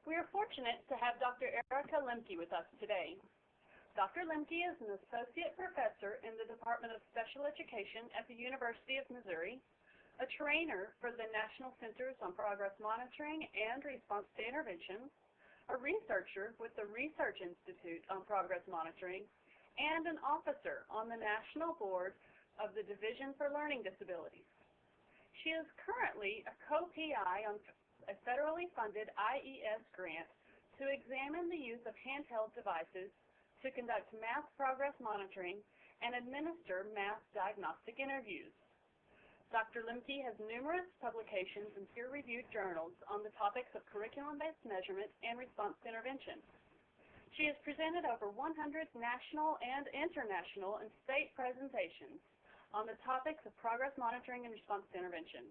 We are fortunate to have Dr. Lembke with us today. Dr. Lembke is an associate professor in the Department of Special Education at the University of Missouri, a trainer for the National Centers on Progress Monitoring and Response to Intervention, a researcher with the Research Institute on Progress Monitoring, and an officer on the National Board of the Division for Learning Disabilities. She is currently a co-PI on a federally funded IES grant to examine the use of handheld devices to conduct math progress monitoring and administer math diagnostic interviews. Dr. Lembke has numerous publications in peer-reviewed journals on the topics of curriculum-based measurement and response to intervention. She has presented over 100 national and international and state presentations on the topics of progress monitoring and response to intervention.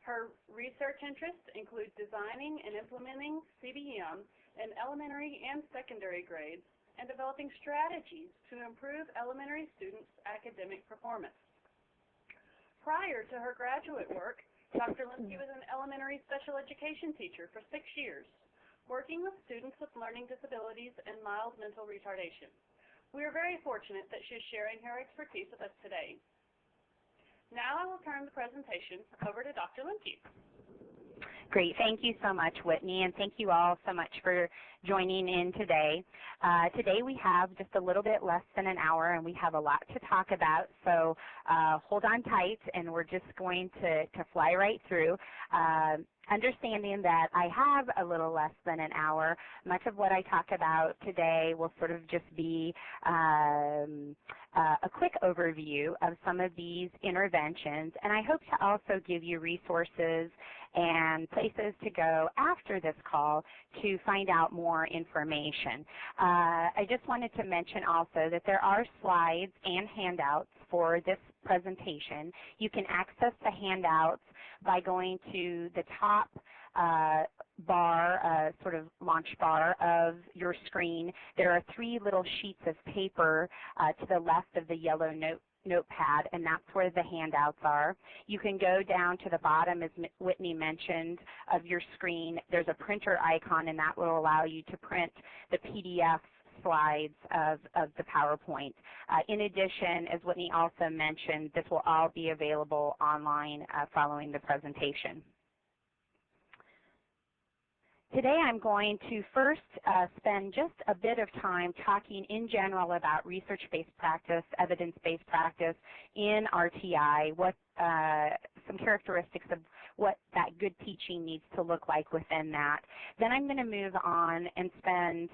Her research interests include designing and implementing CBM in elementary and secondary grades and developing strategies to improve elementary students' academic performance. Prior to her graduate work, Dr. Lembke was an elementary special education teacher for 6 years, working with students with learning disabilities and mild mental retardation. We are very fortunate that she is sharing her expertise with us today. Now I will turn the presentation over to Dr. Lembke. Great. Thank you so much, Whitney, and thank you all so much for joining in today. Today we have just a little bit less than an hour, and we have a lot to talk about, so hold on tight, and we're just going to fly right through. Understanding that I have a little less than an hour, much of what I talk about today will sort of just be a quick overview of some of these interventions, and I hope to also give you resources and places to go after this call to find out more information. I just wanted to mention also that there are slides and handouts for this presentation. You can access the handouts by going to the top bar, sort of launch bar of your screen. There are 3 little sheets of paper to the left of the yellow notepad, and that's where the handouts are. You can go down to the bottom, as Whitney mentioned, of your screen. There's a printer icon, and that will allow you to print the PDF slides of the PowerPoint. In addition, as Whitney also mentioned, this will all be available online following the presentation. Today I'm going to first spend just a bit of time talking in general about research-based practice, evidence-based practice in RTI, what some characteristics of what that good teaching needs to look like within that. Then I'm going to move on and spend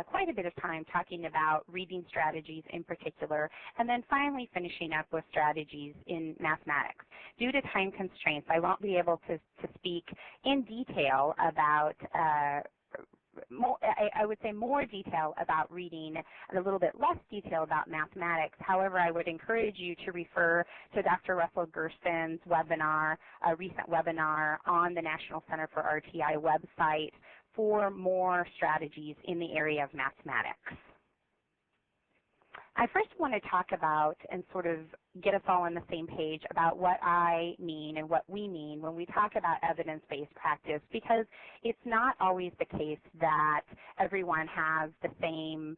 quite a bit of time talking about reading strategies in particular, and then finally finishing up with strategies in mathematics. Due to time constraints, I won't be able to speak in detail about I would say more detail about reading and a little bit less detail about mathematics. However, I would encourage you to refer to Dr. Russell Gersten's webinar, a recent webinar on the National Center for RTI website for more strategies in the area of mathematics. I first want to talk about and sort of get us all on the same page about what I mean and what we mean when we talk about evidence-based practice, because it's not always the case that everyone has the same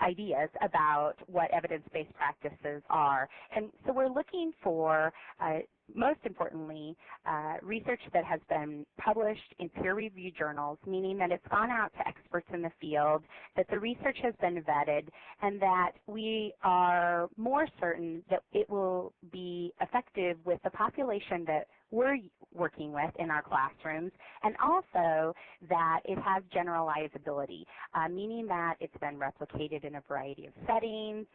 ideas about what evidence-based practices are. And so we're looking for most importantly, research that has been published in peer-reviewed journals, meaning that it's gone out to experts in the field, that the research has been vetted, and that we are more certain that it will be effective with the population that we're working with in our classrooms, and also that it has generalizability, meaning that it's been replicated in a variety of settings.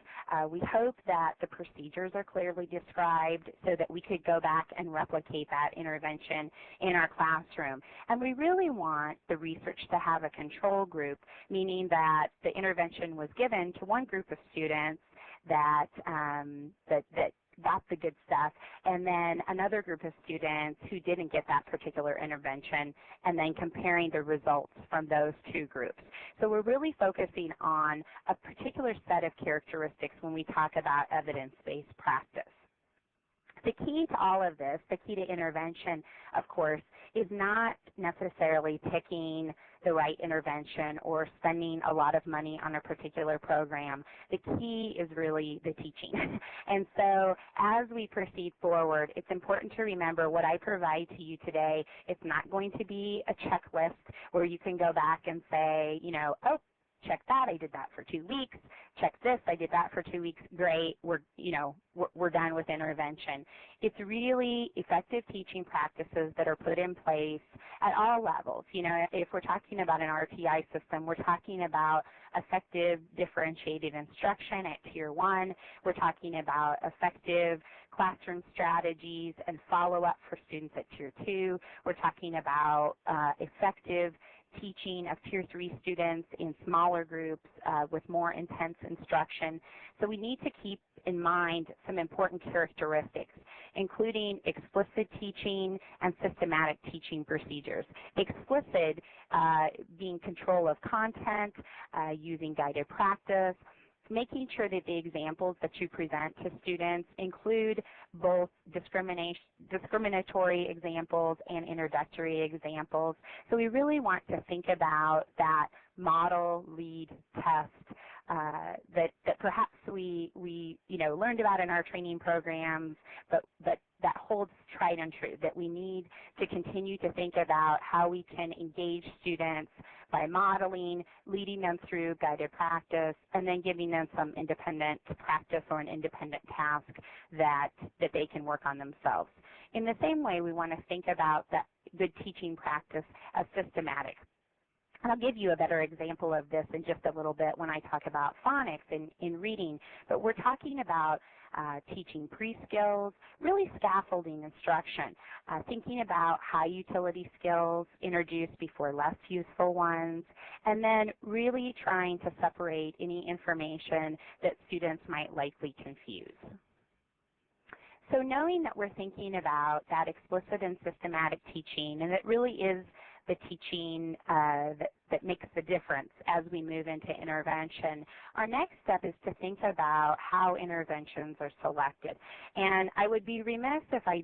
We hope that the procedures are clearly described so that we could go back and replicate that intervention in our classroom. And we really want the research to have a control group, meaning that the intervention was given to one group of students that got the good stuff, and then another group of students who didn't get that particular intervention, and then comparing the results from those 2 groups. So we're really focusing on a particular set of characteristics when we talk about evidence-based practice. The key to all of this, the key to intervention, of course, is not necessarily picking the right intervention or spending a lot of money on a particular program. The key is really the teaching. And so as we proceed forward, it's important to remember what I provide to you today. It's not going to be a checklist where you can go back and say, you know, oh, check that, I did that for 2 weeks. Check this, I did that for 2 weeks. Great, we're done with intervention. It's really effective teaching practices that are put in place at all levels. You know, if we're talking about an RTI system, we're talking about effective differentiated instruction at Tier 1. We're talking about effective classroom strategies and follow-up for students at Tier 2. We're talking about effective teaching of Tier 3 students in smaller groups with more intense instruction. So we need to keep in mind some important characteristics, including explicit teaching and systematic teaching procedures. Explicit being control of content, using guided practice, making sure that the examples that you present to students include both discriminatory examples and introductory examples. So we really want to think about that model, lead, test that perhaps we learned about in our training programs, but that holds tried and true, that we need to continue to think about how we can engage students by modeling, leading them through guided practice, and then giving them some independent practice or an independent task that they can work on themselves. In the same way, we want to think about that good teaching practice as systematic. And I'll give you a better example of this in just a little bit when I talk about phonics in reading, but we're talking about teaching pre-skills, really scaffolding instruction, thinking about high utility skills introduced before less useful ones, and then really trying to separate any information that students might likely confuse. So knowing that we're thinking about that explicit and systematic teaching, and it really is the teaching that makes the difference as we move into intervention, our next step is to think about how interventions are selected. And I would be remiss if I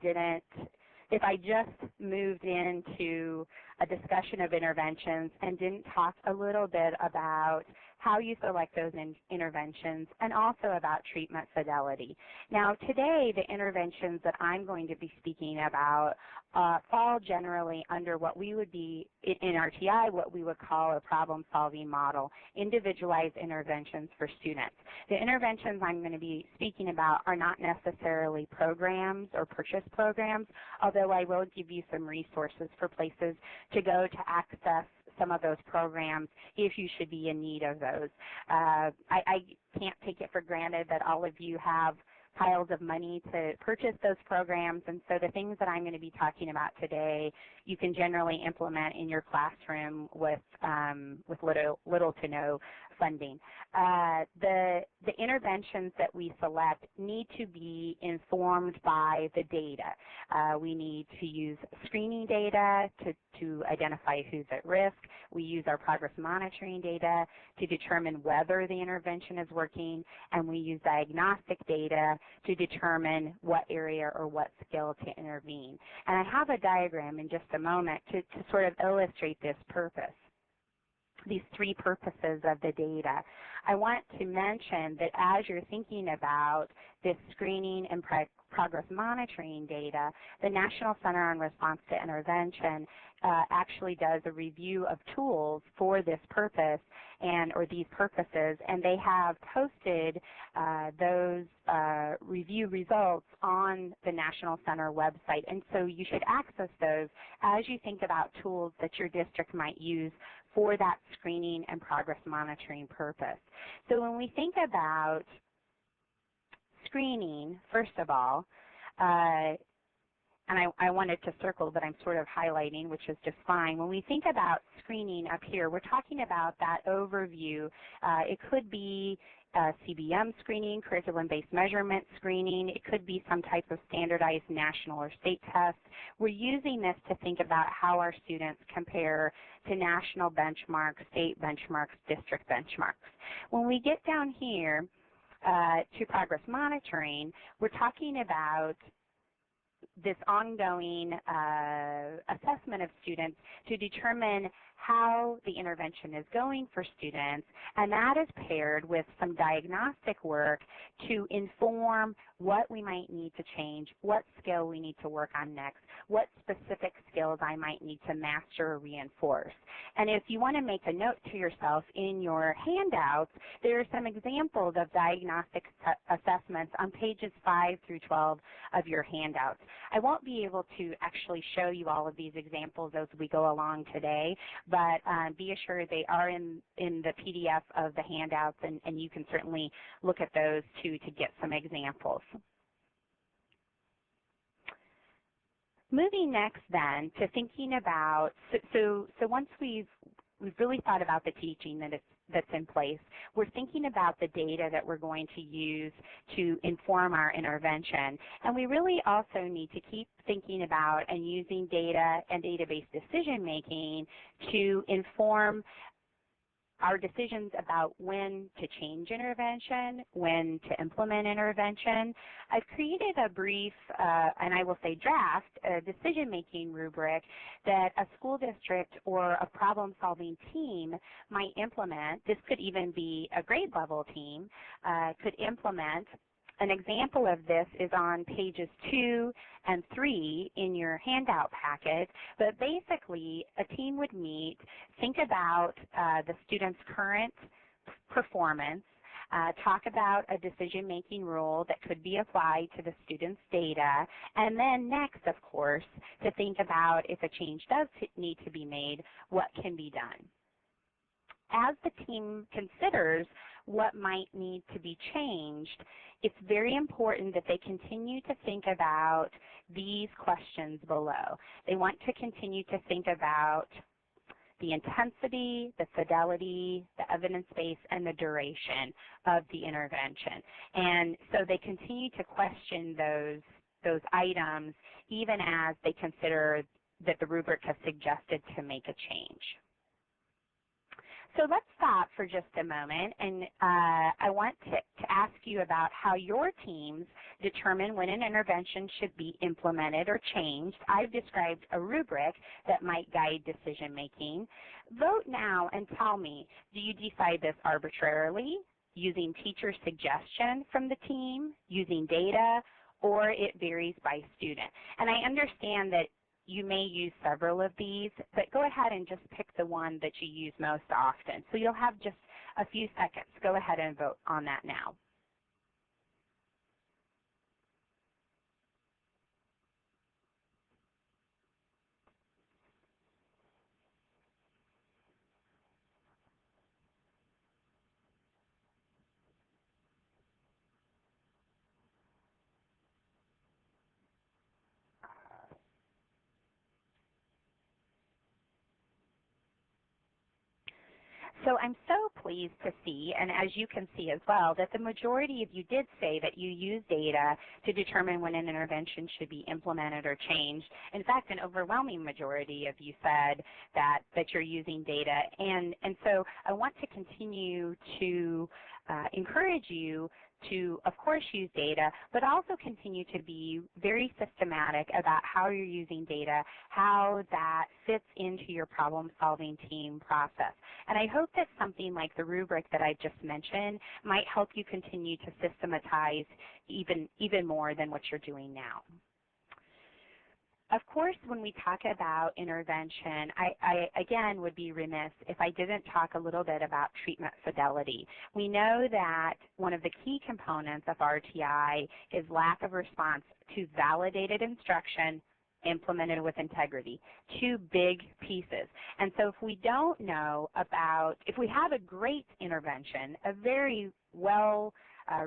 just moved into a discussion of interventions and didn't talk a little bit about how you select those interventions and also about treatment fidelity. Now today, the interventions that I'm going to be speaking about fall generally under what we would be, in RTI, what we would call a problem-solving model, individualized interventions for students. The interventions I'm going to be speaking about are not necessarily programs or purchase programs, although I will give you some resources for places to go to access some of those programs if you should be in need of those. I can't take it for granted that all of you have piles of money to purchase those programs, and so the things that I'm going to be talking about today you can generally implement in your classroom with little to no funding. The interventions that we select need to be informed by the data. We need to use screening data to identify who's at risk. We use our progress monitoring data to determine whether the intervention is working, and we use diagnostic data to determine what area or what skill to intervene. And I have a diagram in just a moment to sort of illustrate this purpose, these three purposes of the data. I want to mention that as you're thinking about this screening and progress monitoring data, the National Center on Response to Intervention actually does a review of tools for this purpose or these purposes, and they have posted those review results on the National Center website, and so you should access those as you think about tools that your district might use for that screening and progress monitoring purpose. So when we think about screening, first of all, and I wanted to circle, but I'm sort of highlighting, which is just fine. When we think about screening up here, we're talking about that overview. It could be CBM screening, curriculum-based measurement screening. It could be some type of standardized national or state test. We're using this to think about how our students compare to national benchmarks, state benchmarks, district benchmarks. When we get down here to progress monitoring, we're talking about this ongoing assessment assessment of students to determine how the intervention is going for students, and that is paired with some diagnostic work to inform what we might need to change, what skill we need to work on next, what specific skills I might need to master or reinforce. And if you want to make a note to yourself in your handouts, there are some examples of diagnostic assessments on pages 5 through 12 of your handouts. I won't be able to actually show you all of these examples as we go along today, but be assured they are in the PDF of the handouts, and you can certainly look at those too to get some examples. Moving next then to thinking about, so once we've really thought about the teaching that's in place, we're thinking about the data that we're going to use to inform our intervention. And we really also need to keep thinking about and using data and database decision making to inform our decisions about when to change intervention, when to implement intervention. I've created a brief, and I will say draft, decision-making rubric that a school district or a problem-solving team might implement. This could even be a grade-level team, could implement. An example of this is on pages 2 and 3 in your handout packet, but basically a team would meet, think about the student's current performance, talk about a decision-making rule that could be applied to the student's data, and then next, of course, to think about if a change does need to be made, what can be done. As the team considers what might need to be changed, it's very important that they continue to think about these questions below. They want to continue to think about the intensity, the fidelity, the evidence base, and the duration of the intervention. And so they continue to question those items even as they consider that the rubric has suggested to make a change. So let's stop for just a moment, and I want to ask you about how your teams determine when an intervention should be implemented or changed. I've described a rubric that might guide decision making. Vote now and tell me, do you decide this arbitrarily, using teacher suggestion from the team, using data, or it varies by student? And I understand that you may use several of these, but go ahead and just pick the one that you use most often. So you'll have just a few seconds. Go ahead and vote on that now. So I'm so pleased to see, and as you can see as well, that the majority of you did say that you use data to determine when an intervention should be implemented or changed. In fact, an overwhelming majority of you said that you're using data. And so I want to continue to encourage you to, of course, use data, but also continue to be very systematic about how you're using data, how that fits into your problem-solving team process. And I hope that something like the rubric that I just mentioned might help you continue to systematize even more than what you're doing now. Of course, when we talk about intervention, I again would be remiss if I didn't talk a little bit about treatment fidelity. We know that one of the key components of RTI is lack of response to validated instruction implemented with integrity. Two big pieces. And so if we don't know about, if we have a great intervention, a very well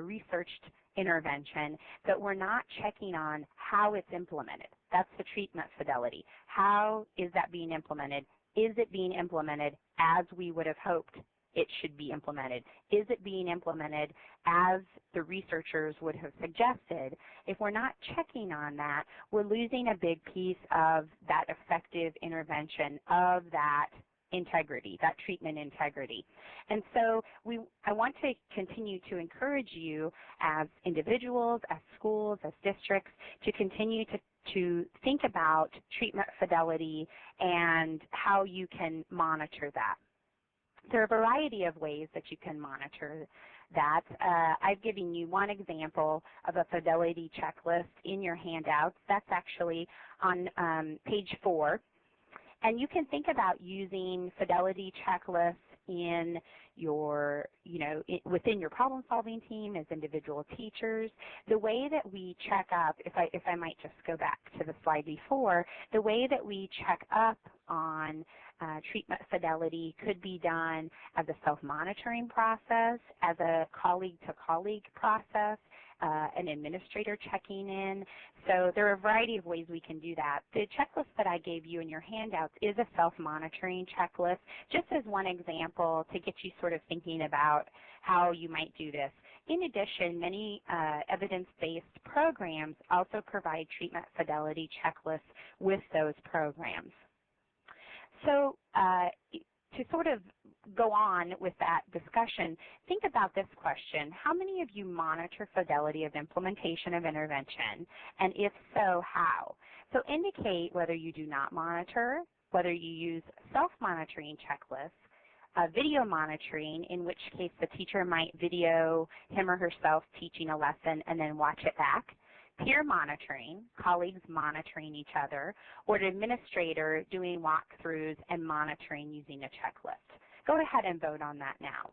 researched intervention, but we're not checking on how it's implemented. That's the treatment fidelity. How is that being implemented? Is it being implemented as we would have hoped it should be implemented? Is it being implemented as the researchers would have suggested? If we're not checking on that, we're losing a big piece of that effective intervention, of that integrity, that treatment integrity. And so I want to continue to encourage you as individuals, as schools, as districts, to continue to think about treatment fidelity and how you can monitor that. There are a variety of ways that you can monitor that. I've given you one example of a fidelity checklist in your handouts. That's actually on page 4. And you can think about using fidelity checklists in your, within your problem-solving team as individual teachers. The way that we check up, if I might just go back to the slide before, the way that we check up on treatment fidelity could be done as a self-monitoring process, as a colleague-to-colleague process, an administrator checking in. So there are a variety of ways we can do that. The checklist that I gave you in your handouts is a self-monitoring checklist, just as one example to get you sort of thinking about how you might do this. In addition, many evidence-based programs also provide treatment fidelity checklists with those programs. So to sort of go on with that discussion, think about this question. How many of you monitor fidelity of implementation of intervention? And if so, how? So indicate whether you do not monitor, whether you use self-monitoring checklists, video monitoring, in which case the teacher might video him or herself teaching a lesson and then watch it back, peer monitoring, colleagues monitoring each other, or an administrator doing walkthroughs and monitoring using a checklist. Go ahead and vote on that now.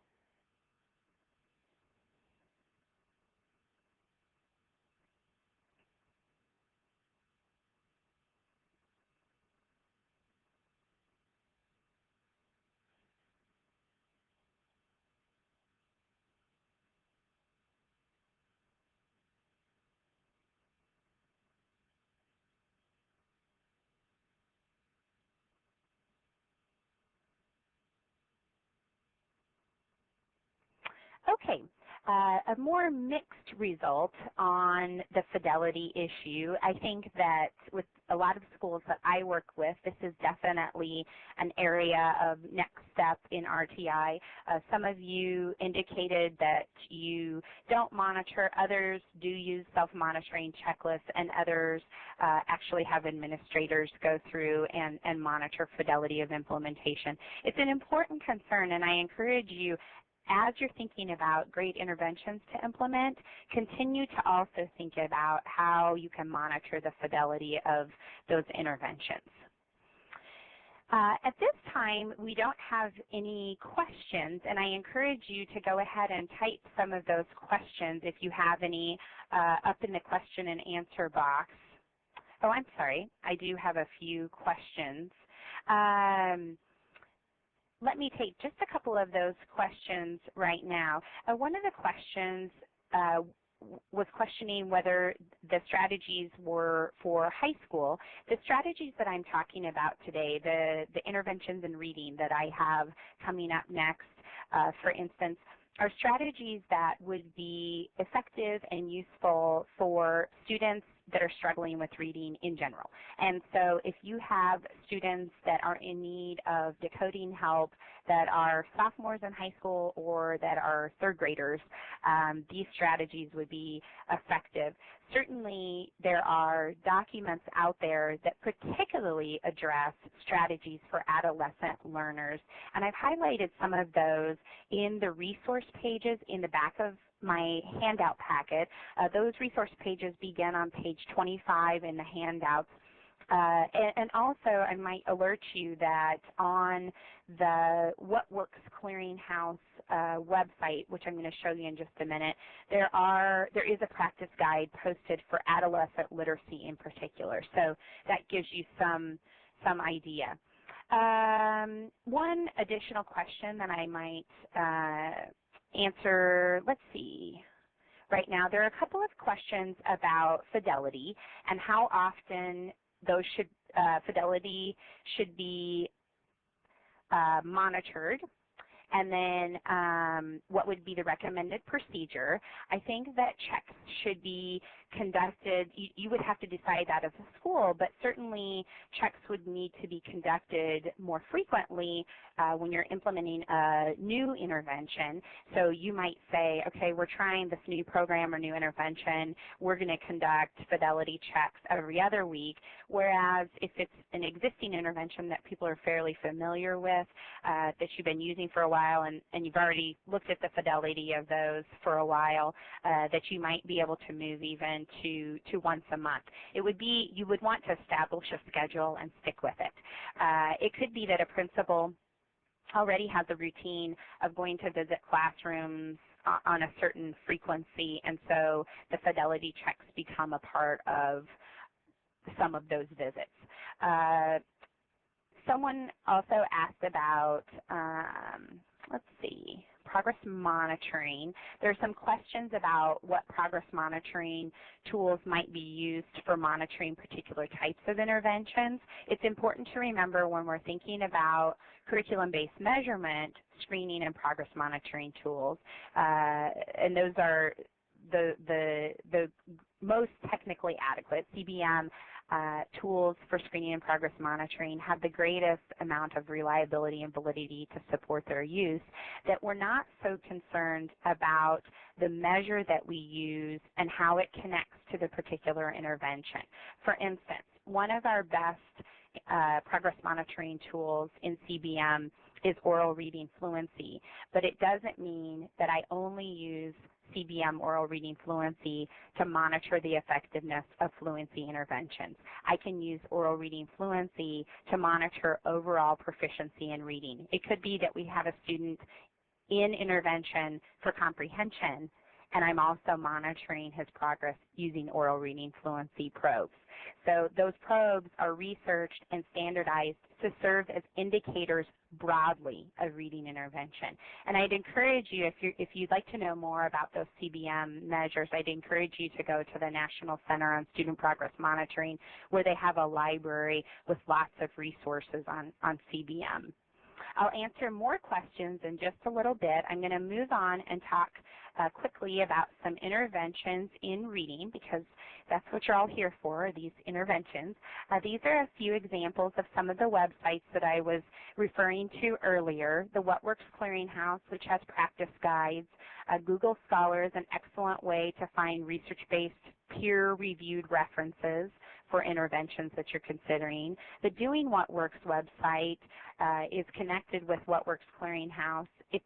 Okay, a more mixed result on the fidelity issue. I think that with a lot of schools that I work with, this is definitely an area of next step in RTI. Some of you indicated that you don't monitor. Others do use self-monitoring checklists, and others actually have administrators go through and monitor fidelity of implementation. It's an important concern, and I encourage you, as you're thinking about great interventions to implement, continue to also think about how you can monitor the fidelity of those interventions. At this time, we don't have any questions, and I encourage you to go ahead and type some of those questions if you have any up in the question and answer box. Oh, I'm sorry. I do have a few questions. Let me take just a couple of those questions right now. One of the questions was questioning whether the strategies were for high school. The strategies that I'm talking about today, the interventions in reading that I have coming up next, for instance, are strategies that would be effective and useful for students that are struggling with reading in general. And so if you have students that are in need of decoding help that are sophomores in high school or that are third graders, these strategies would be effective. Certainly there are documents out there that particularly address strategies for adolescent learners, and I've highlighted some of those in the resource pages in the back of my handout packet. Those resource pages begin on page 25 in the handouts. And also, I might alert you that on the What Works Clearinghouse website, which I'm going to show you in just a minute, there is a practice guide posted for adolescent literacy in particular. So that gives you some idea. One additional question that I might answer, let's see. Right now, there are a couple of questions about fidelity and how often those fidelity should be monitored, and then what would be the recommended procedure. I think that checks should be conducted, you would have to decide that as a school, but certainly checks would need to be conducted more frequently when you're implementing a new intervention. So you might say, okay, we're trying this new program or new intervention. We're going to conduct fidelity checks every other week, whereas if it's an existing intervention that people are fairly familiar with, that you've been using for a while and you've already looked at the fidelity of those for a while, that you might be able to move even to once a month. It would be, you would want to establish a schedule and stick with it. It could be that a principal already has a routine of going to visit classrooms on a certain frequency, and so the fidelity checks become a part of some of those visits. Someone also asked about, let's see, progress monitoring. There are some questions about what progress monitoring tools might be used for monitoring particular types of interventions. It's important to remember when we're thinking about curriculum-based measurement, screening and progress monitoring tools, and those are the most technically adequate. CBM tools for screening and progress monitoring have the greatest amount of reliability and validity to support their use, that we're not so concerned about the measure that we use and how it connects to the particular intervention. For instance, one of our best progress monitoring tools in CBM is oral reading fluency, but it doesn't mean that I only use CBM oral reading fluency to monitor the effectiveness of fluency interventions. I can use oral reading fluency to monitor overall proficiency in reading. It could be that we have a student in intervention for comprehension, and I'm also monitoring his progress using oral reading fluency probes. So those probes are researched and standardized to serve as indicators broadly of reading intervention. And I'd encourage you, if you'd like to know more about those CBM measures, I'd encourage you to go to the National Center on Student Progress Monitoring, where they have a library with lots of resources on CBM. I'll answer more questions in just a little bit. I'm going to move on and talk quickly about some interventions in reading, because that's what you're all here for, these interventions. These are a few examples of some of the websites that I was referring to earlier. The What Works Clearinghouse, which has practice guides. Google Scholar is an excellent way to find research-based, peer-reviewed references for interventions that you're considering. The Doing What Works website is connected with What Works Clearinghouse. It's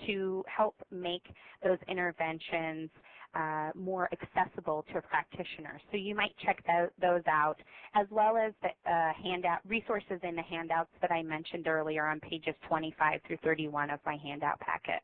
to help make those interventions more accessible to a practitioner. So you might check those out, as well as the resources in the handouts that I mentioned earlier on pages 25 through 31 of my handout packet.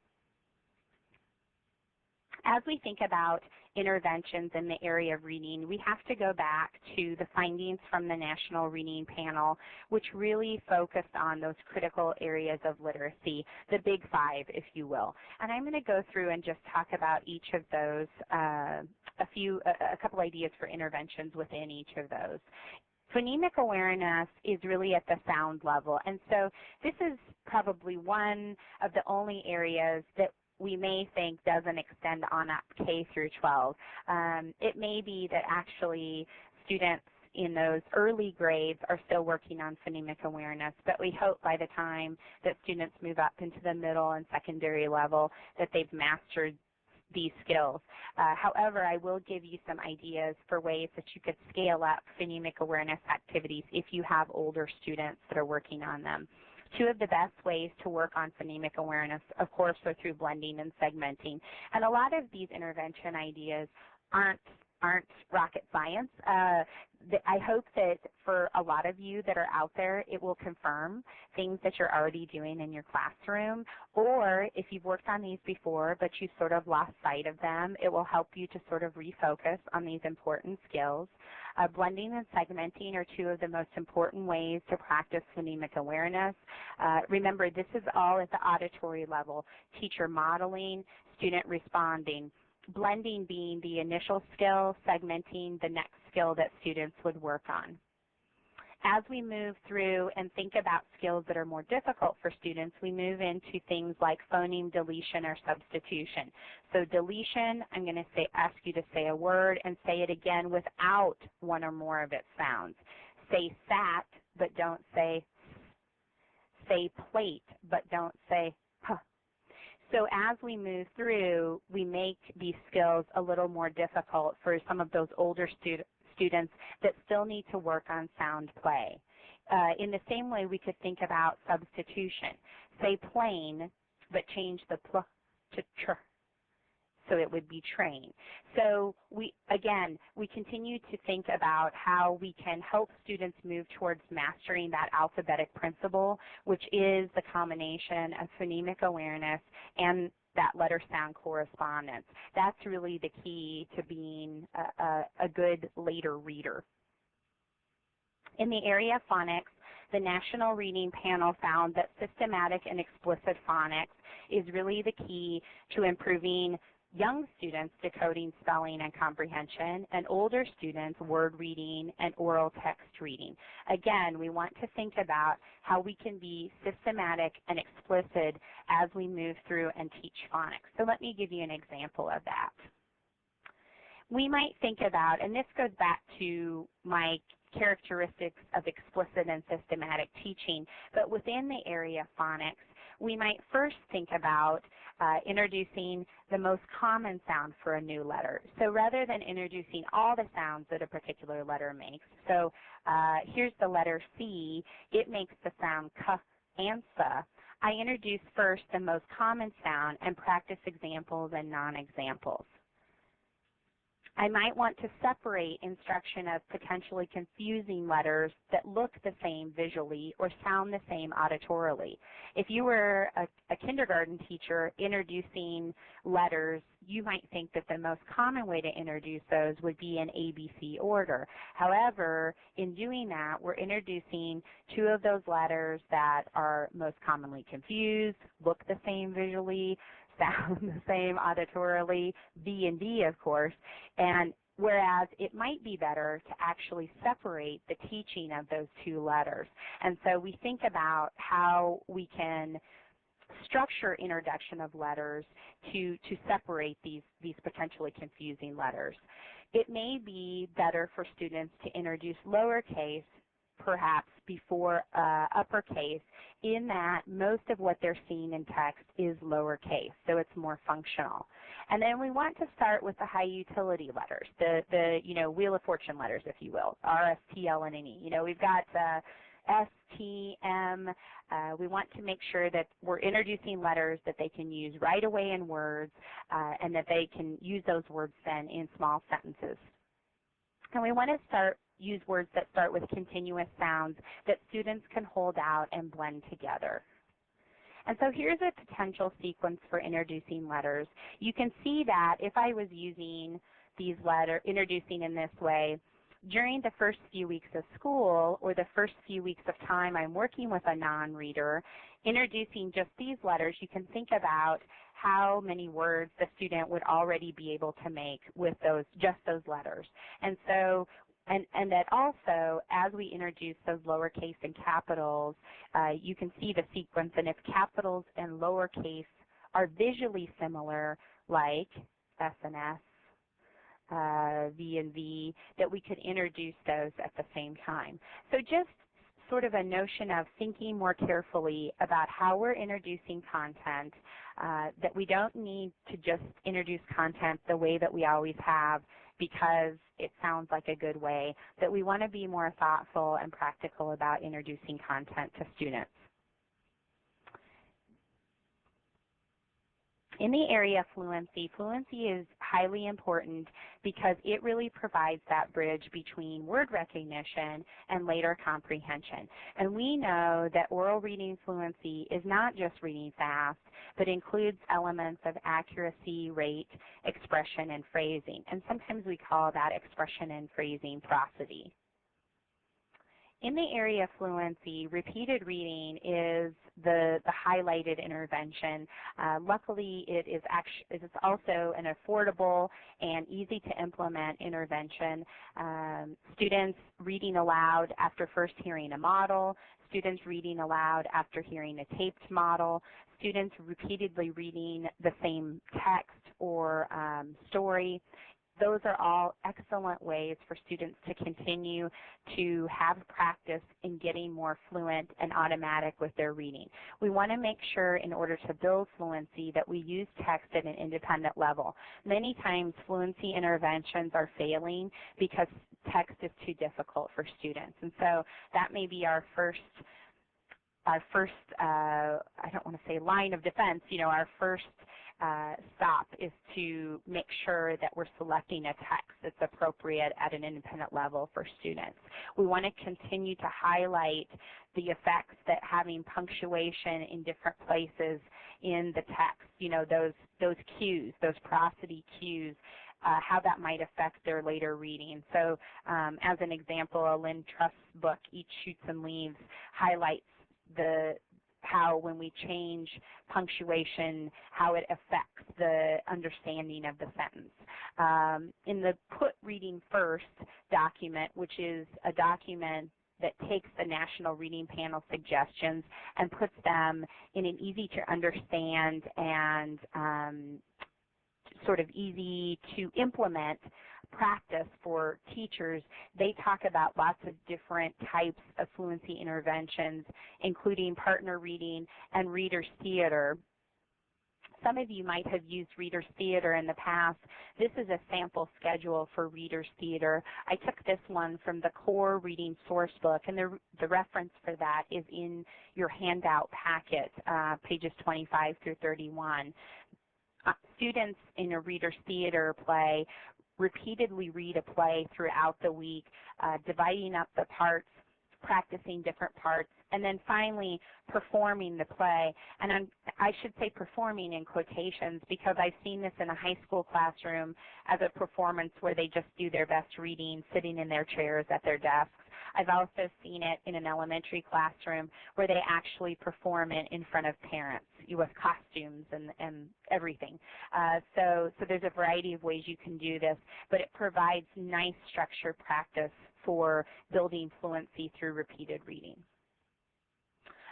As we think about interventions in the area of reading, we have to go back to the findings from the National Reading Panel, which really focused on those critical areas of literacy, the big five, if you will. And I'm going to go through and just talk about each of those, a couple ideas for interventions within each of those. Phonemic awareness is really at the sound level, and so this is probably one of the only areas that we may think doesn't extend on up K through 12. It may be that actually students in those early grades are still working on phonemic awareness, but we hope by the time that students move up into the middle and secondary level that they've mastered these skills. However, I will give you some ideas for ways that you could scale up phonemic awareness activities if you have older students that are working on them. Two of the best ways to work on phonemic awareness, of course, are through blending and segmenting. And a lot of these intervention ideas aren't rocket science. I hope that for a lot of you that are out there, it will confirm things that you're already doing in your classroom, or if you've worked on these before but you sort of lost sight of them, it will help you to sort of refocus on these important skills. Blending and segmenting are two of the most important ways to practice phonemic awareness. Remember, this is all at the auditory level, teacher modeling, student responding. Blending being the initial skill, segmenting the next skill that students would work on. As we move through and think about skills that are more difficult for students, we move into things like phoneme deletion or substitution. So deletion, I'm going to ask you to say a word and say it again without one or more of its sounds. Say sat, but don't say say plate, but don't say huh. So as we move through, we make these skills a little more difficult for some of those older students that still need to work on sound play. In the same way, we could think about substitution. Say plane, but change the pl to tr, so it would be train. So we continue to think about how we can help students move towards mastering that alphabetic principle, which is the combination of phonemic awareness and that letter sound correspondence. That's really the key to being a good later reader. In the area of phonics, the National Reading Panel found that systematic and explicit phonics is really the key to improving young students decoding, spelling, and comprehension, and older students word reading and oral text reading. Again, we want to think about how we can be systematic and explicit as we move through and teach phonics. So let me give you an example of that. We might think about, and this goes back to my characteristics of explicit and systematic teaching, but within the area of phonics, we might first think about introducing the most common sound for a new letter. So rather than introducing all the sounds that a particular letter makes, so here's the letter C, it makes the sound k and s. I introduce first the most common sound and practice examples and non-examples. I might want to separate instruction of potentially confusing letters that look the same visually or sound the same auditorily. If you were a kindergarten teacher introducing letters, you might think that the most common way to introduce those would be in ABC order. However, in doing that, we're introducing two of those letters that are most commonly confused, look the same visually, sound the same auditorily, B and D, of course, and whereas it might be better to actually separate the teaching of those two letters. And so we think about how we can structure introduction of letters to separate these potentially confusing letters. It may be better for students to introduce lowercase perhaps before uppercase, in that most of what they're seeing in text is lowercase, so it's more functional. And then we want to start with the high utility letters, the Wheel of Fortune letters, if you will, R, S, T, L, and N, E. We've got S, T, M. We want to make sure that we're introducing letters that they can use right away in words and that they can use those words then in small sentences. And we want to use words that start with continuous sounds that students can hold out and blend together. And so here's a potential sequence for introducing letters. You can see that if I was using these letters, introducing in this way, during the first few weeks of school or the first few weeks of time I'm working with a non-reader, introducing just these letters, you can think about how many words the student would already be able to make with just those letters. And so And that also, as we introduce those lowercase and capitals, you can see the sequence. And if capitals and lowercase are visually similar, like S and S, V and V, that we could introduce those at the same time. So just sort of a notion of thinking more carefully about how we're introducing content, that we don't need to just introduce content the way that we always have because it sounds like a good way, that we want to be more thoughtful and practical about introducing content to students. In the area of fluency, fluency is highly important because it really provides that bridge between word recognition and later comprehension. And we know that oral reading fluency is not just reading fast, but includes elements of accuracy, rate, expression, and phrasing. And sometimes we call that expression and phrasing prosody. In the area of fluency, repeated reading is the highlighted intervention. Luckily, it is also an affordable and easy to implement intervention. Students reading aloud after first hearing a model, students reading aloud after hearing a taped model, students repeatedly reading the same text or story. Those are all excellent ways for students to continue to have practice in getting more fluent and automatic with their reading. We want to make sure in order to build fluency that we use text at an independent level. Many times fluency interventions are failing because text is too difficult for students. And so that may be our first I don't want to say line of defense, our first stop is to make sure that we're selecting a text that's appropriate at an independent level for students. We want to continue to highlight the effects that having punctuation in different places in the text, those cues, those prosody cues, how that might affect their later reading. So as an example, a Lynn Truss book, Each Shoots and Leaves, highlights how when we change punctuation, how it affects the understanding of the sentence. In the Put Reading First document, which is a document that takes the National Reading Panel suggestions and puts them in an easy to understand and sort of easy to implement practice for teachers, they talk about lots of different types of fluency interventions, including partner reading and reader's theater. Some of you might have used reader's theater in the past. This is a sample schedule for reader's theater. I took this one from the core reading source book, and the reference for that is in your handout packet, pages 25 through 31. Students in a reader's theater play repeatedly read a play throughout the week, dividing up the parts, practicing different parts, and then finally performing the play. And I should say performing in quotations because I've seen this in a high school classroom as a performance where they just do their best reading sitting in their chairs at their desks. I've also seen it in an elementary classroom where they actually perform it in front of parents with costumes and everything. So there's a variety of ways you can do this, but it provides nice structured practice for building fluency through repeated reading.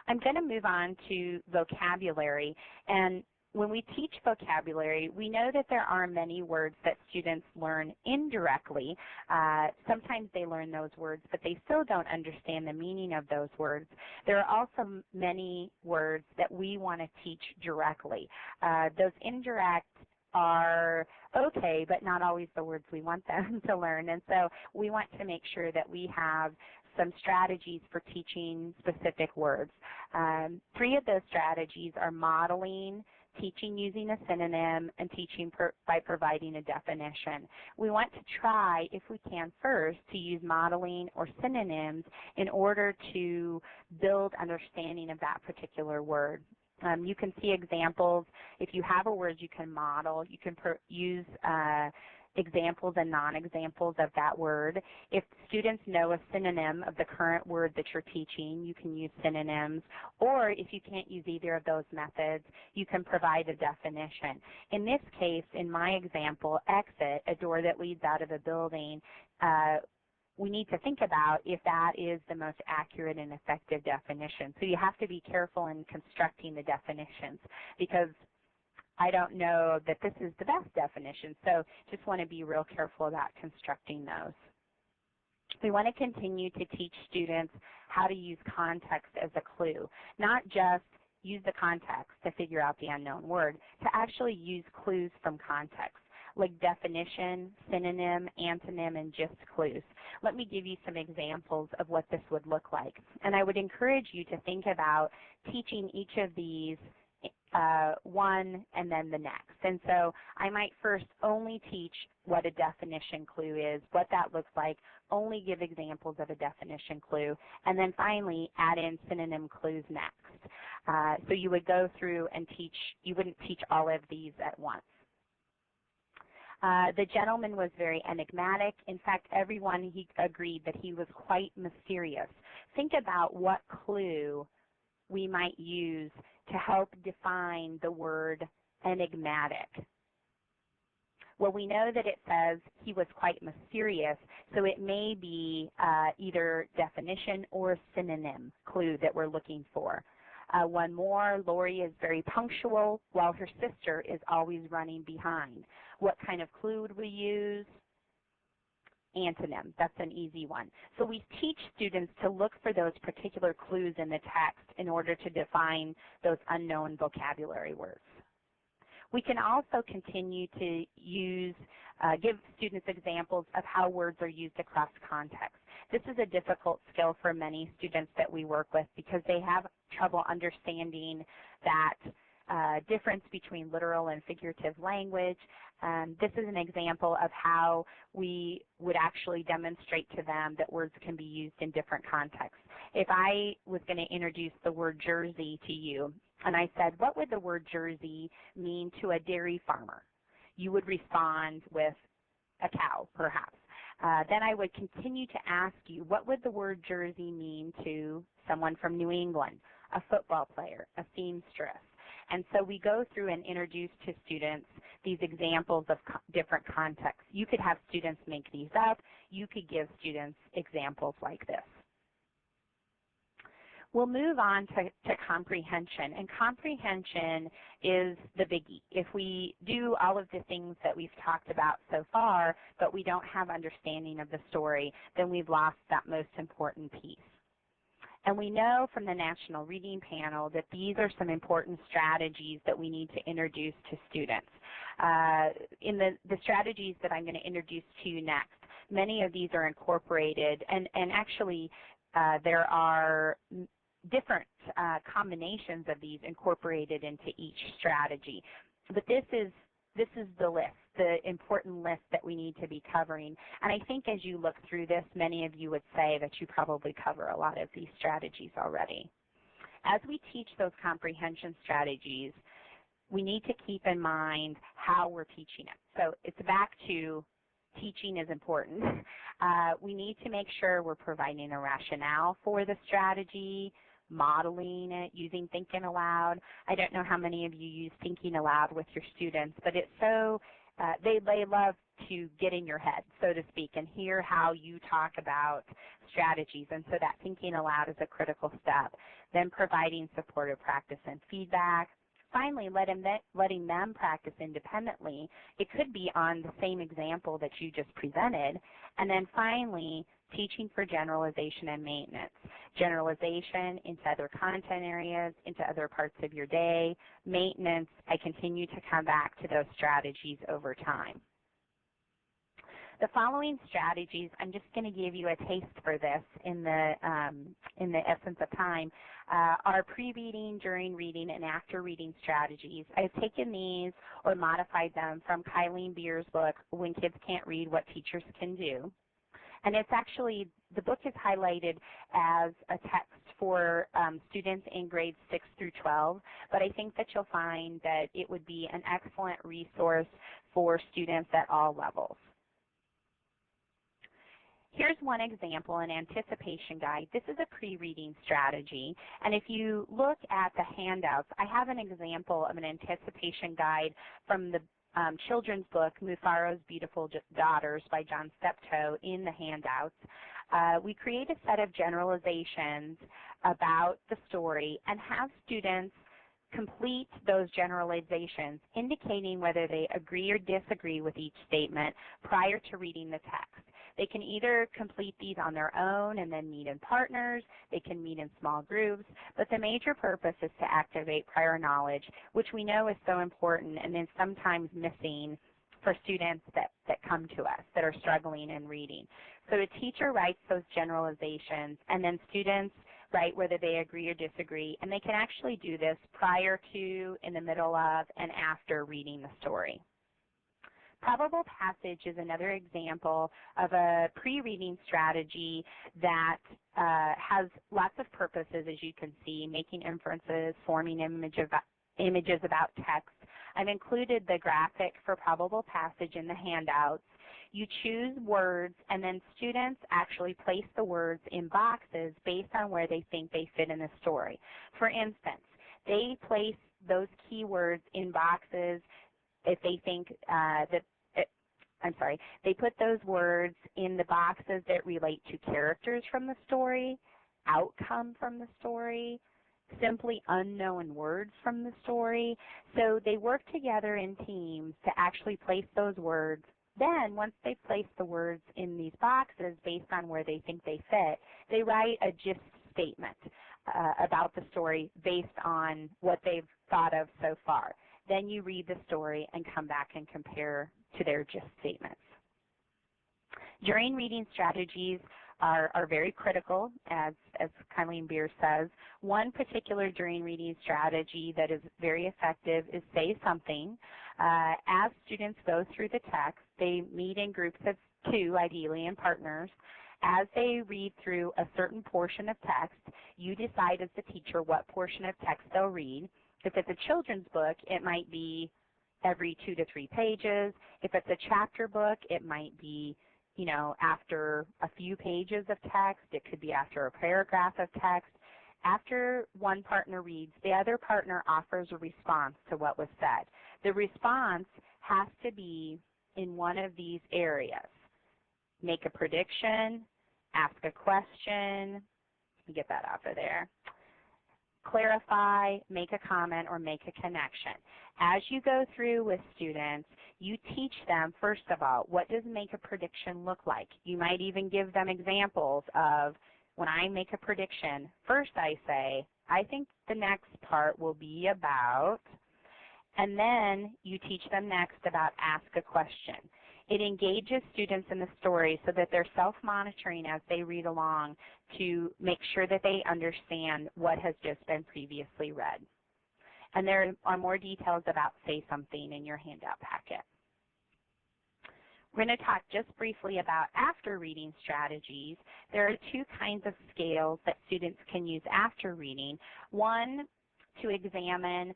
I'm going to move on to vocabulary. And when we teach vocabulary, we know that there are many words that students learn indirectly. Sometimes they learn those words, but they still don't understand the meaning of those words. There are also many words that we want to teach directly. Those indirect are okay, but not always the words we want them to learn. And so we want to make sure that we have some strategies for teaching specific words. 3 of those strategies are modeling, teaching using a synonym, and teaching by providing a definition. We want to try, if we can first, to use modeling or synonyms in order to build understanding of that particular word. You can see examples. If you have a word you can model, you can use examples and non-examples of that word. If students know a synonym of the current word that you're teaching, you can use synonyms. Or if you can't use either of those methods, you can provide a definition. In this case, in my example, exit, a door that leads out of a building, we need to think about if that is the most accurate and effective definition. So you have to be careful in constructing the definitions because I don't know that this is the best definition, so just want to be real careful about constructing those. We want to continue to teach students how to use context as a clue, not just use the context to figure out the unknown word, to actually use clues from context, like definition, synonym, antonym, and gist clues. Let me give you some examples of what this would look like. And I would encourage you to think about teaching each of these one and then the next. And so I might first only teach what a definition clue is, what that looks like, only give examples of a definition clue, and then finally add in synonym clues next. So you would go through and teach, you wouldn't teach all of these at once. The gentleman was very enigmatic. In fact, everyone he agreed that he was quite mysterious. Think about what clue we might use to help define the word enigmatic. Well, we know that it says he was quite mysterious, so it may be either definition or synonym clue that we're looking for. One more, Lori is very punctual while her sister is always running behind. What kind of clue would we use? Antonym. That's an easy one. So we teach students to look for those particular clues in the text in order to define those unknown vocabulary words. We can also continue to use, give students examples of how words are used across context. This is a difficult skill for many students that we work with because they have trouble understanding that difference between literal and figurative language. This is an example of how we would actually demonstrate to them that words can be used in different contexts. If I was going to introduce the word Jersey to you, and I said, what would the word Jersey mean to a dairy farmer? You would respond with a cow, perhaps. Then I would continue to ask you, what would the word Jersey mean to someone from New England, a football player, a seamstress? And so we go through and introduce to students these examples of different contexts. You could have students make these up. You could give students examples like this. We'll move on to comprehension, and comprehension is the biggie. If we do all of the things that we've talked about so far, but we don't have understanding of the story, then we've lost that most important piece. And we know from the National Reading Panel that these are some important strategies that we need to introduce to students. In the strategies that I'm going to introduce to you next, many of these are incorporated, and actually there are different combinations of these incorporated into each strategy. But this is the list, the important list that we need to be covering. And I think as you look through this, many of you would say that you probably cover a lot of these strategies already. As we teach those comprehension strategies, we need to keep in mind how we're teaching it. So it's back to teaching is important. We need to make sure we're providing a rationale for the strategy, modeling it, using thinking aloud. I don't know how many of you use thinking aloud with your students, but it's so, they love to get in your head, so to speak, and hear how you talk about strategies. And so that thinking aloud is a critical step. Then providing supportive practice and feedback. Finally, letting them practice independently. It could be on the same example that you just presented. And then finally, teaching for generalization and maintenance. Generalization into other content areas, into other parts of your day. Maintenance, I continue to come back to those strategies over time. The following strategies, I'm just going to give you a taste for this in the essence of time, are pre-reading, during reading, and after reading strategies. I've taken these or modified them from Kylene Beer's book, When Kids Can't Read, What Teachers Can Do. And it's actually, the book is highlighted as a text for students in grades 6 through 12, but I think that you'll find that it would be an excellent resource for students at all levels. Here's one example, an anticipation guide. This is a pre-reading strategy, and if you look at the handouts, I have an example of an anticipation guide from the children's book, Mufaro's Beautiful Daughters by John Steptoe in the handouts. We create a set of generalizations about the story and have students complete those generalizations, indicating whether they agree or disagree with each statement prior to reading the text. They can either complete these on their own and then meet in partners. They can meet in small groups. But the major purpose is to activate prior knowledge, which we know is so important and is sometimes missing for students that come to us that are struggling in reading. So the teacher writes those generalizations, and then students write whether they agree or disagree, and they can actually do this prior to, in the middle of, and after reading the story. Probable passage is another example of a pre-reading strategy that has lots of purposes, as you can see, making inferences, forming images about text. I've included the graphic for probable passage in the handouts. You choose words, and then students actually place the words in boxes based on where they think they fit in the story. For instance, they place those keywords in boxes if they think they put those words in the boxes that relate to characters from the story, outcome from the story, simply unknown words from the story. So they work together in teams to actually place those words. Then, once they've placed the words in these boxes based on where they think they fit, they write a gist statement about the story based on what they've thought of so far. Then you read the story and come back and compare to their gist statements. During reading strategies are very critical, as Colleen Beer says. One particular during reading strategy that is very effective is say something. As students go through the text, they meet in groups of 2, ideally in partners. As they read through a certain portion of text, you decide as the teacher what portion of text they'll read. If it's a children's book, it might be every 2 to 3 pages. If it's a chapter book, it might be, after a few pages of text. It could be after a paragraph of text. After one partner reads, the other partner offers a response to what was said. The response has to be in one of these areas. Make a prediction, ask a question, let me get that off of there, clarify, make a comment, or make a connection. As you go through with students, you teach them, first of all, what does make a prediction look like? You might even give them examples of, when I make a prediction, first I say, I think the next part will be about, and then you teach them next about ask a question. It engages students in the story so that they're self-monitoring as they read along to make sure that they understand what has just been previously read. And there are more details about say something in your handout packet. We're going to talk just briefly about after reading strategies. There are 2 kinds of scales that students can use after reading. One, to examine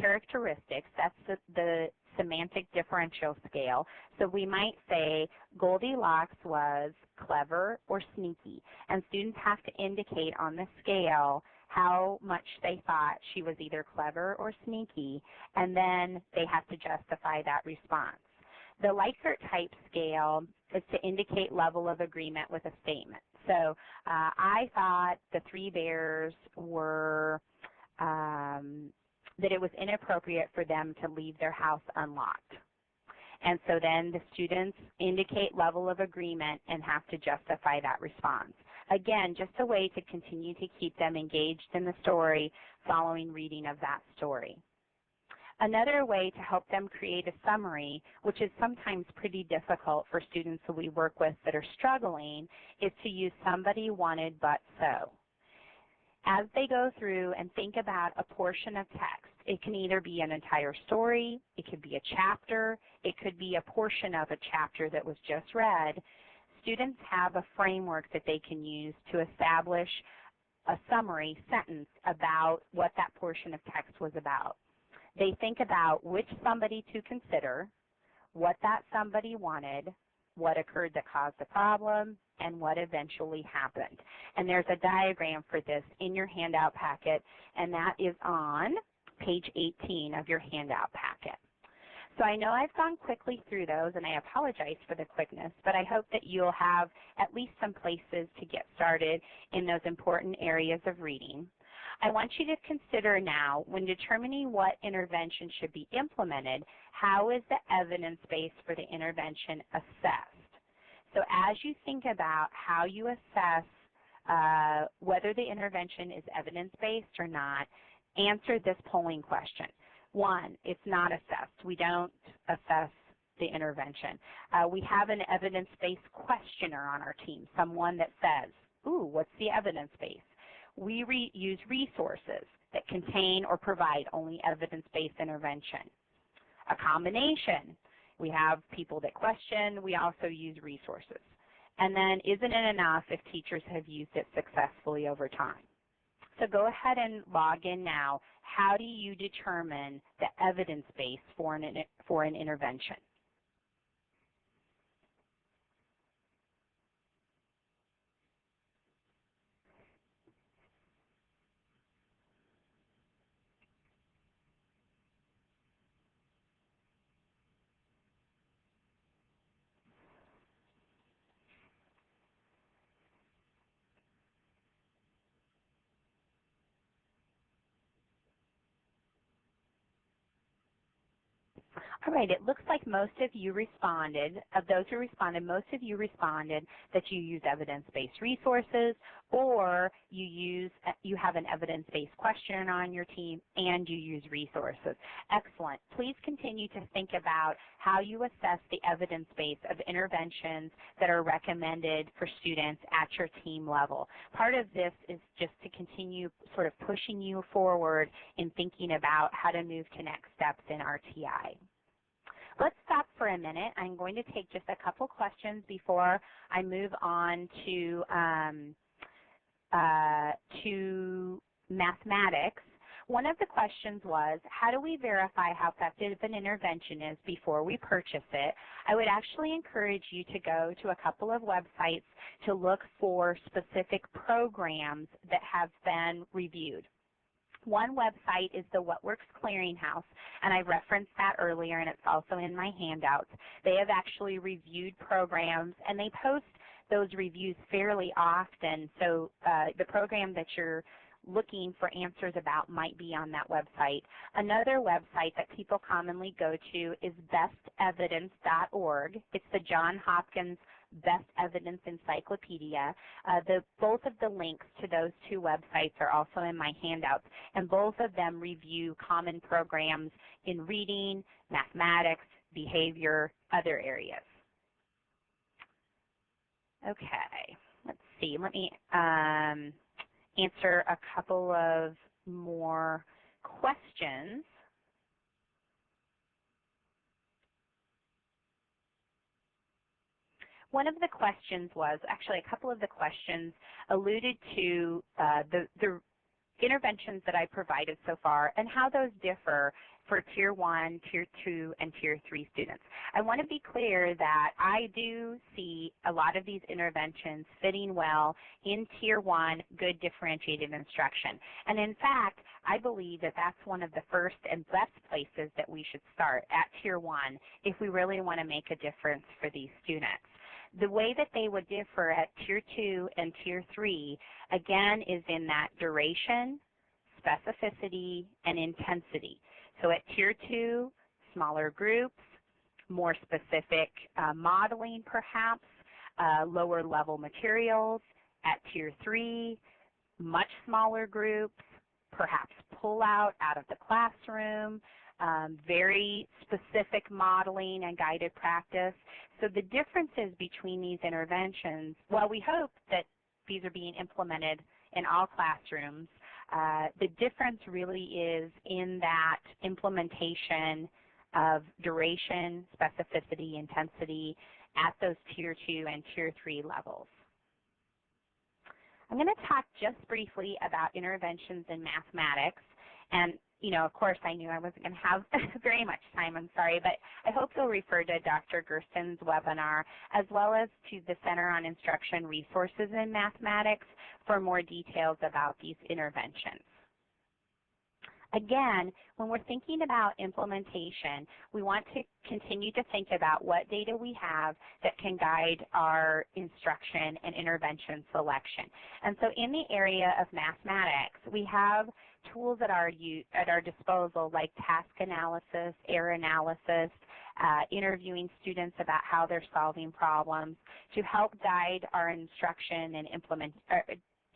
characteristics. That's the semantic differential scale. So we might say Goldilocks was clever or sneaky, and students have to indicate on the scale how much they thought she was either clever or sneaky, and then they have to justify that response. The Likert type scale is to indicate level of agreement with a statement. So I thought the 3 bears were that it was inappropriate for them to leave their house unlocked. And so then the students indicate level of agreement and have to justify that response. Again, just a way to continue to keep them engaged in the story following reading of that story. Another way to help them create a summary, which is sometimes pretty difficult for students that we work with that are struggling, is to use somebody wanted but so. As they go through and think about a portion of text, it can either be an entire story, it could be a chapter, it could be a portion of a chapter that was just read. Students have a framework that they can use to establish a summary sentence about what that portion of text was about. They think about which somebody to consider, what that somebody wanted, what occurred that caused the problem, and what eventually happened. And there's a diagram for this in your handout packet, and that is on page 18 of your handout packet. So I know I've gone quickly through those, and I apologize for the quickness, but I hope that you'll have at least some places to get started in those important areas of reading. I want you to consider now, when determining what intervention should be implemented, how is the evidence base for the intervention assessed? So as you think about how you assess whether the intervention is evidence-based or not, answer this polling question. 1, it's not assessed. We don't assess the intervention. We have an evidence-based questioner on our team, someone that says, ooh, what's the evidence base? We use resources that contain or provide only evidence-based intervention. A combination. We have people that question. We also use resources. And then, isn't it enough if teachers have used it successfully over time? So go ahead and log in now. How do you determine the evidence base for an intervention? All right, it looks like most of you responded. Of those who responded, most of you responded that you use evidence-based resources, or you have an evidence-based question on your team, and you use resources. Excellent. Please continue to think about how you assess the evidence base of interventions that are recommended for students at your team level. Part of this is just to continue sort of pushing you forward in thinking about how to move to next steps in RTI. Let's stop for a minute. I'm going to take just a couple questions before I move on to mathematics. One of the questions was, how do we verify how effective an intervention is before we purchase it? I would actually encourage you to go to a couple of websites to look for specific programs that have been reviewed. One website is the What Works Clearinghouse, and I referenced that earlier, and it's also in my handouts. They have actually reviewed programs, and they post those reviews fairly often, so the program that you're looking for answers about might be on that website. Another website that people commonly go to is bestevidence.org. It's the Johns Hopkins Best Evidence Encyclopedia. Both of the links to those two websites are also in my handouts, and both of them review common programs in reading, mathematics, behavior, other areas. Okay, let's see. Let me answer a couple of more questions. One of the questions was, actually a couple of the questions alluded to the interventions that I provided so far and how those differ for Tier 1, Tier 2, and Tier 3 students. I want to be clear that I do see a lot of these interventions fitting well in Tier 1, good differentiated instruction. And in fact, I believe that that's one of the first and best places that we should start, at Tier 1, if we really want to make a difference for these students. The way that they would differ at Tier 2 and Tier 3, again, is in that duration, specificity, and intensity. So at Tier 2, smaller groups, more specific modeling perhaps, lower level materials. At Tier 3, much smaller groups, perhaps pull out of the classroom, very specific modeling and guided practice. So the differences between these interventions, while we hope that these are being implemented in all classrooms, the difference really is in that implementation of duration, specificity, intensity at those Tier 2 and Tier 3 levels. I'm going to talk just briefly about interventions in mathematics. And, you know, of course, I knew I wasn't going to have very much time, I'm sorry, but I hope you'll refer to Dr. Gerson's webinar as well as to the Center on Instruction Resources in Mathematics for more details about these interventions. Again, when we're thinking about implementation, we want to continue to think about what data we have that can guide our instruction and intervention selection. And so in the area of mathematics, we have tools at our disposal like task analysis, error analysis, interviewing students about how they're solving problems to help guide our instruction and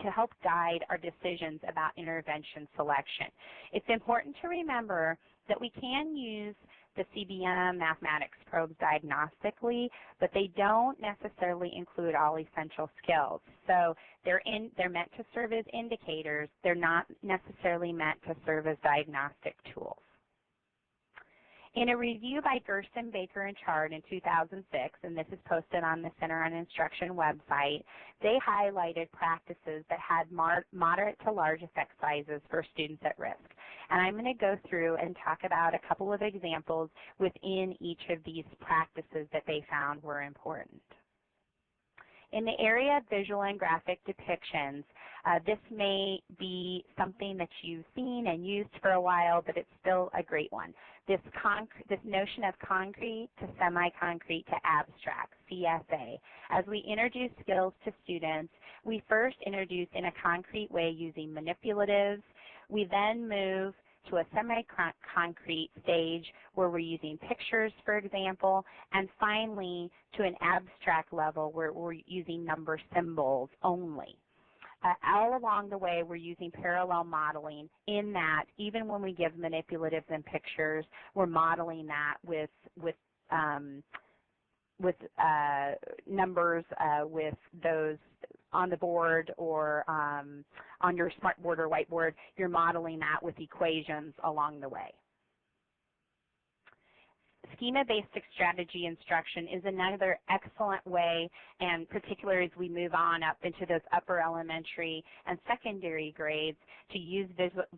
to help guide our decisions about intervention selection. It's important to remember that we can use the CBM mathematics probes diagnostically, but they don't necessarily include all essential skills. So they're meant to serve as indicators. They're not necessarily meant to serve as diagnostic tools. In a review by Gersten, Baker, and Chard in 2006, and this is posted on the Center on Instruction website, they highlighted practices that had moderate to large effect sizes for students at risk. And I'm going to go through and talk about a couple of examples within each of these practices that they found were important. In the area of visual and graphic depictions, this may be something that you've seen and used for a while, but it's still a great one. This notion of concrete to semi-concrete to abstract, CSA. As we introduce skills to students, we first introduce in a concrete way using manipulatives. We then move to a semi-concrete stage where we're using pictures, for example, and finally to an abstract level where we're using number symbols only. All along the way, we're using parallel modeling in that even when we give manipulatives and pictures, we're modeling that with numbers, with those on the board or on your smartboard or whiteboard. You're modeling that with equations along the way. Schema-based strategy instruction is another excellent way, and particularly as we move on up into those upper elementary and secondary grades, to use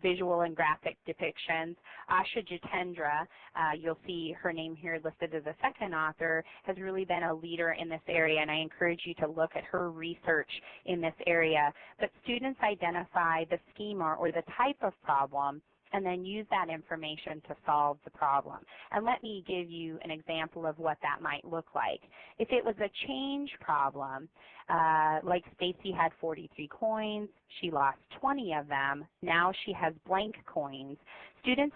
visual and graphic depictions. Asha Jitendra, you'll see her name here listed as a second author, has really been a leader in this area, and I encourage you to look at her research in this area. But students identify the schema or the type of problem and then use that information to solve the problem. And let me give you an example of what that might look like. If it was a change problem, like Stacy had 43 coins, she lost 20 of them, now she has blank coins, students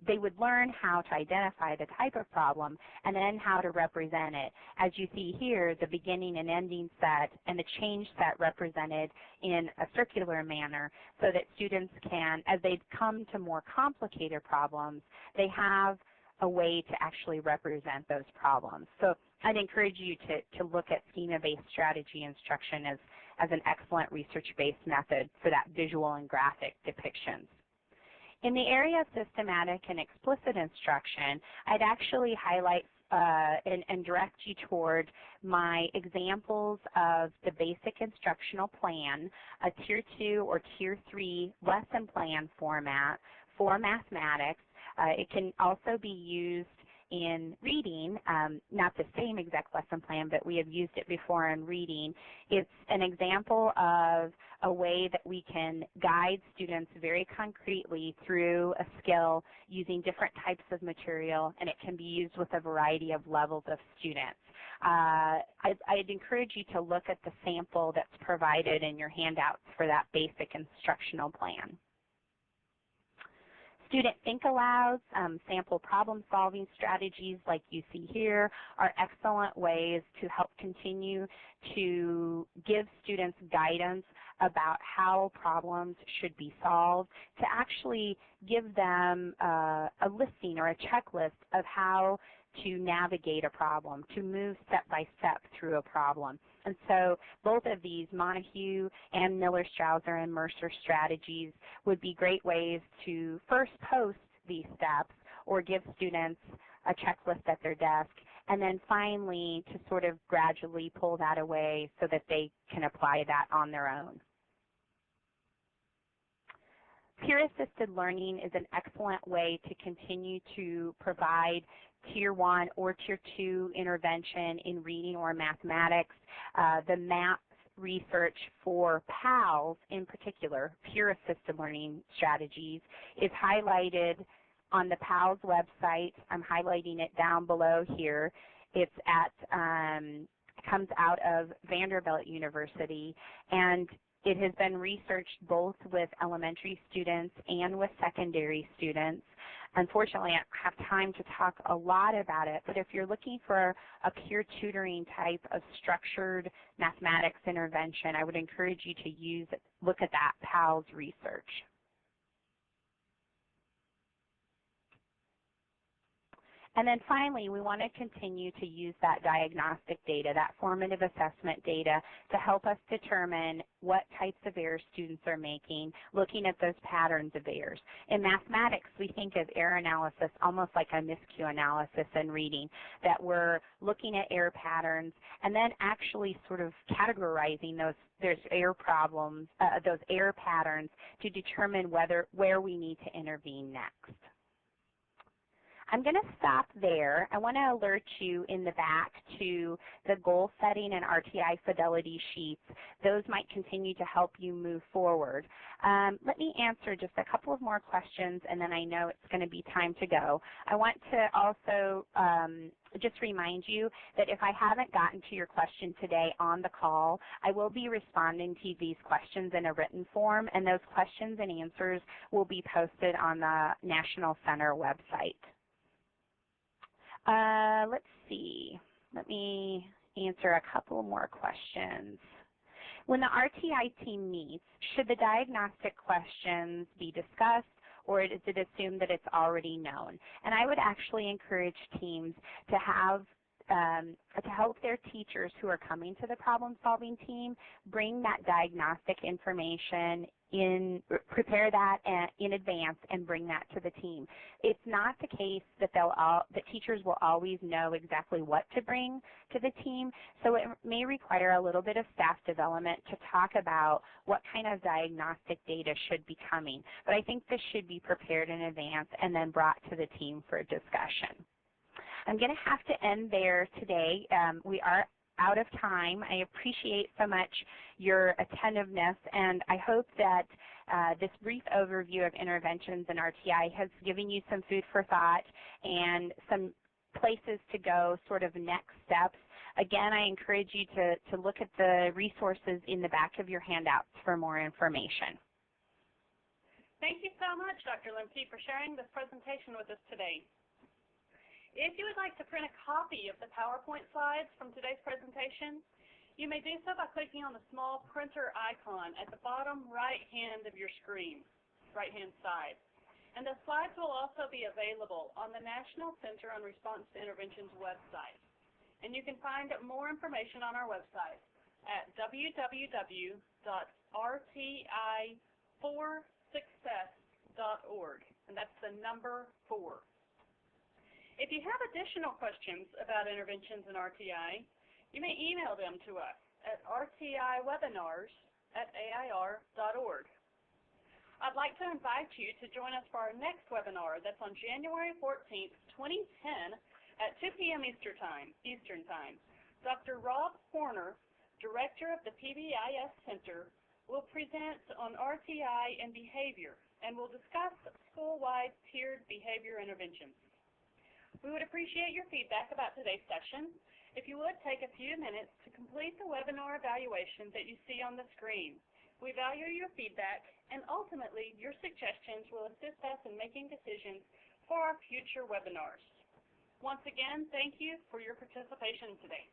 they would learn how to identify the type of problem and then how to represent it. As you see here, the beginning and ending set and the change set represented in a circular manner so that students can, as they come to more complicated problems, they have a way to actually represent those problems. So I'd encourage you to look at schema-based strategy instruction as an excellent research-based method for that visual and graphic depictions. In the area of systematic and explicit instruction, I'd actually highlight and direct you toward my examples of the basic instructional plan, a Tier 2 or Tier 3 lesson plan format for mathematics. It can also be used in reading, not the same exact lesson plan, but we have used it before in reading. It's an example of a way that we can guide students very concretely through a skill using different types of material, and it can be used with a variety of levels of students. I'd encourage you to look at the sample that's provided in your handouts for that basic instructional plan. Student think alouds, sample problem-solving strategies like you see here are excellent ways to help continue to give students guidance about how problems should be solved, to actually give them a listing or a checklist of how to navigate a problem, to move step by step through a problem. And so both of these, Montague and Miller, Strawser, and Mercer strategies would be great ways to first post these steps or give students a checklist at their desk, and then finally to sort of gradually pull that away so that they can apply that on their own. Peer-assisted learning is an excellent way to continue to provide Tier 1 or Tier 2 intervention in reading or mathematics. The math research for PALS in particular, peer-assisted learning strategies, is highlighted on the PALS website. I'm highlighting it down below here. It's comes out of Vanderbilt University, and it has been researched both with elementary students and with secondary students. Unfortunately, I don't have time to talk a lot about it, but if you're looking for a peer tutoring type of structured mathematics intervention, I would encourage you to look at that PALS research. And then finally, we want to continue to use that diagnostic data, that formative assessment data, to help us determine what types of errors students are making, looking at those patterns of errors. In mathematics, we think of error analysis almost like a miscue analysis in reading, that we're looking at error patterns and then actually sort of categorizing those error problems, those error patterns, to determine where we need to intervene next. I'm going to stop there. I want to alert you in the back to the goal setting and RTI fidelity sheets. Those might continue to help you move forward. Let me answer just a couple of more questions, and then I know it's going to be time to go. I want to also just remind you that if I haven't gotten to your question today on the call, I will be responding to these questions in a written form, and those questions and answers will be posted on the National Center website. Let's see. Let me answer a couple more questions. When the RTI team meets, should the diagnostic questions be discussed, or is it assumed that it's already known? And I would actually encourage teams to have to help their teachers who are coming to the problem-solving team bring that diagnostic information in, prepare that in advance and bring that to the team. It's not the case that that teachers will always know exactly what to bring to the team, so it may require a little bit of staff development to talk about what kind of diagnostic data should be coming. But I think this should be prepared in advance and then brought to the team for a discussion. I'm going to have to end there today. We are out of time. I appreciate so much your attentiveness, and I hope that this brief overview of interventions in RTI has given you some food for thought and some places to go, sort of next steps. Again, I encourage you to look at the resources in the back of your handouts for more information. Thank you so much, Dr. Lembke, for sharing this presentation with us today. If you would like to print a copy of the PowerPoint slides from today's presentation, you may do so by clicking on the small printer icon at the bottom right hand of your screen, right-hand side. And the slides will also be available on the National Center on Response to Intervention's website. And you can find more information on our website at www.rti4success.org, and that's the number 4. If you have additional questions about interventions in RTI, you may email them to us at rtiwebinars@air.org. I'd like to invite you to join us for our next webinar that's on January 14th, 2010 at 2 p.m. Eastern Time. Dr. Rob Horner, Director of the PBIS Center, will present on RTI and behavior and will discuss school-wide tiered behavior interventions. We would appreciate your feedback about today's session. If you would, take a few minutes to complete the webinar evaluation that you see on the screen. We value your feedback, and ultimately, your suggestions will assist us in making decisions for our future webinars. Once again, thank you for your participation today.